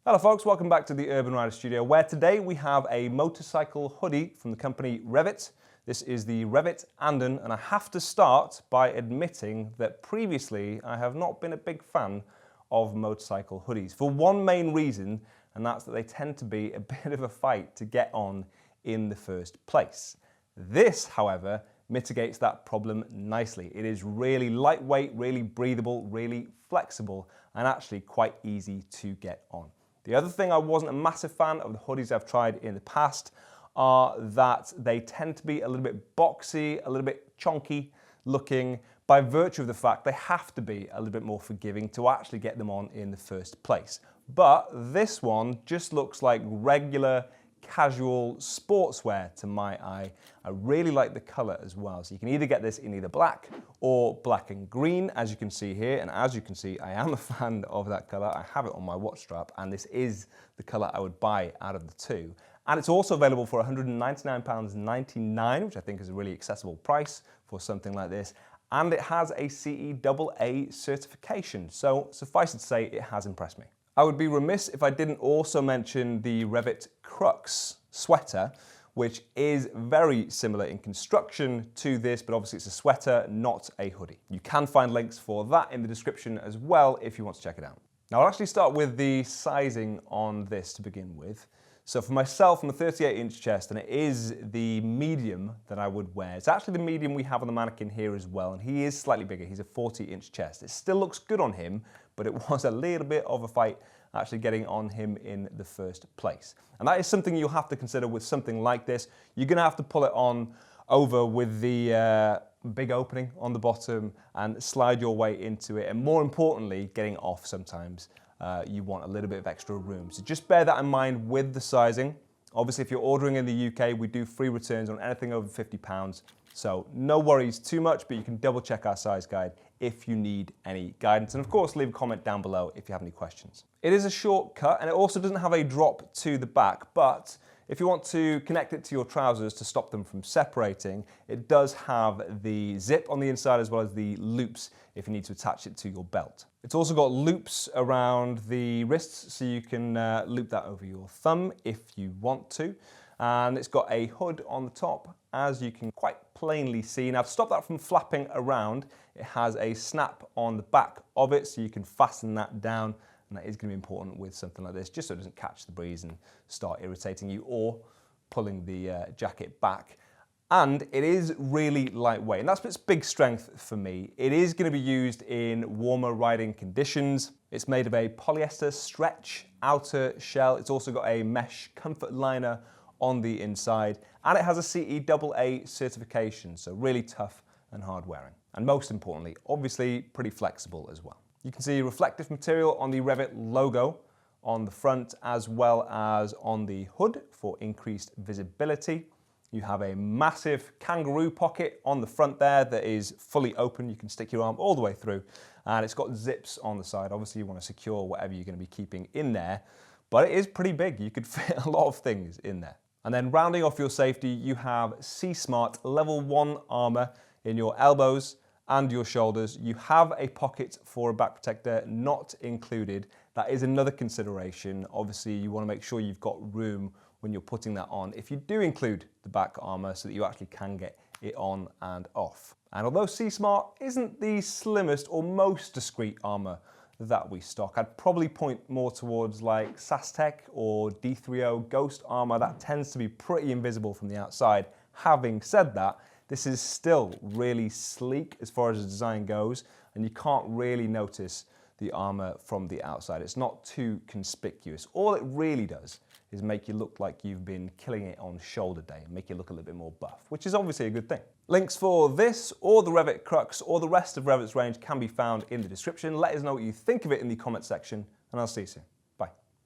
Hello folks, welcome back to the Urban Rider Studio, where today we have a motorcycle hoodie from the company Revit. This is the Revit Andon, and I have to start by admitting that previously I have not been a big fan of motorcycle hoodies for one main reason, and that's that they tend to be a bit of a fight to get on in the first place. This, however, mitigates that problem nicely. It is really lightweight, really breathable, really flexible, and actually quite easy to get on. The other thing I wasn't a massive fan of the hoodies I've tried in the past are that they tend to be a little bit boxy, a little bit chunky looking by virtue of the fact they have to be a little bit more forgiving to actually get them on in the first place. But this one just looks like regular casual sportswear to my eye. I really like the color as well. So you can either get this in either black or black and green, as you can see here. And as you can see, I am a fan of that color. I have it on my watch strap, and this is the color I would buy out of the two. And it's also available for £199.99, which I think is a really accessible price for something like this. And it has a CE certification. So suffice it to say, it has impressed me. I would be remiss if I didn't also mention the Revit Crux sweater, which is very similar in construction to this, but obviously it's a sweater, not a hoodie. You can find links for that in the description as well if you want to check it out. Now I'll actually start with the sizing on this to begin with. So for myself, I'm a 38-inch chest, and it is the medium that I would wear. It's actually the medium we have on the mannequin here as well, and he is slightly bigger. He's a 40-inch chest. It still looks good on him, but it was a little bit of a fight actually getting on him in the first place. And that is something you'll have to consider with something like this. You're gonna have to pull it on over with the big opening on the bottom and slide your way into it. And more importantly, getting off sometimes. You want a little bit of extra room. So just bear that in mind with the sizing. Obviously, if you're ordering in the UK, we do free returns on anything over £50. So no worries too much, but you can double check our size guide if you need any guidance. And of course, leave a comment down below if you have any questions. It is a short cut, and it also doesn't have a drop to the back, but if you want to connect it to your trousers to stop them from separating, it does have the zip on the inside as well as the loops if you need to attach it to your belt. It's also got loops around the wrists, so you can loop that over your thumb if you want to. And it's got a hood on the top, as you can quite plainly see. Now to stop that from flapping around, it has a snap on the back of it, so you can fasten that down. And that is going to be important with something like this, just so it doesn't catch the breeze and start irritating you or pulling the jacket back. And it is really lightweight, and that's its big strength for me. It is going to be used in warmer riding conditions. It's made of a polyester stretch outer shell. It's also got a mesh comfort liner on the inside, and it has a CE certification, so really tough and hard wearing. And most importantly, obviously pretty flexible as well. You can see reflective material on the Revit logo on the front as well as on the hood for increased visibility. You have a massive kangaroo pocket on the front there that is fully open. You can stick your arm all the way through, and it's got zips on the side. Obviously you want to secure whatever you're going to be keeping in there, but it is pretty big. You could fit a lot of things in there. And then rounding off your safety, you have C-Smart Level 1 armor in your elbows and your shoulders. You have a pocket for a back protector not included. That is another consideration. Obviously, you want to make sure you've got room when you're putting that on, if you do include the back armor, so that you actually can get it on and off. And although C-Smart isn't the slimmest or most discreet armor that we stock, I'd probably point more towards like SASTEC or D3O Ghost armor. That tends to be pretty invisible from the outside. Having said that, this is still really sleek as far as the design goes, and you can't really notice the armor from the outside. It's not too conspicuous. All it really does is make you look like you've been killing it on shoulder day and make you look a little bit more buff, which is obviously a good thing. Links for this or the Revit Crux or the rest of Revit's range can be found in the description. Let us know what you think of it in the comment section, and I'll see you soon.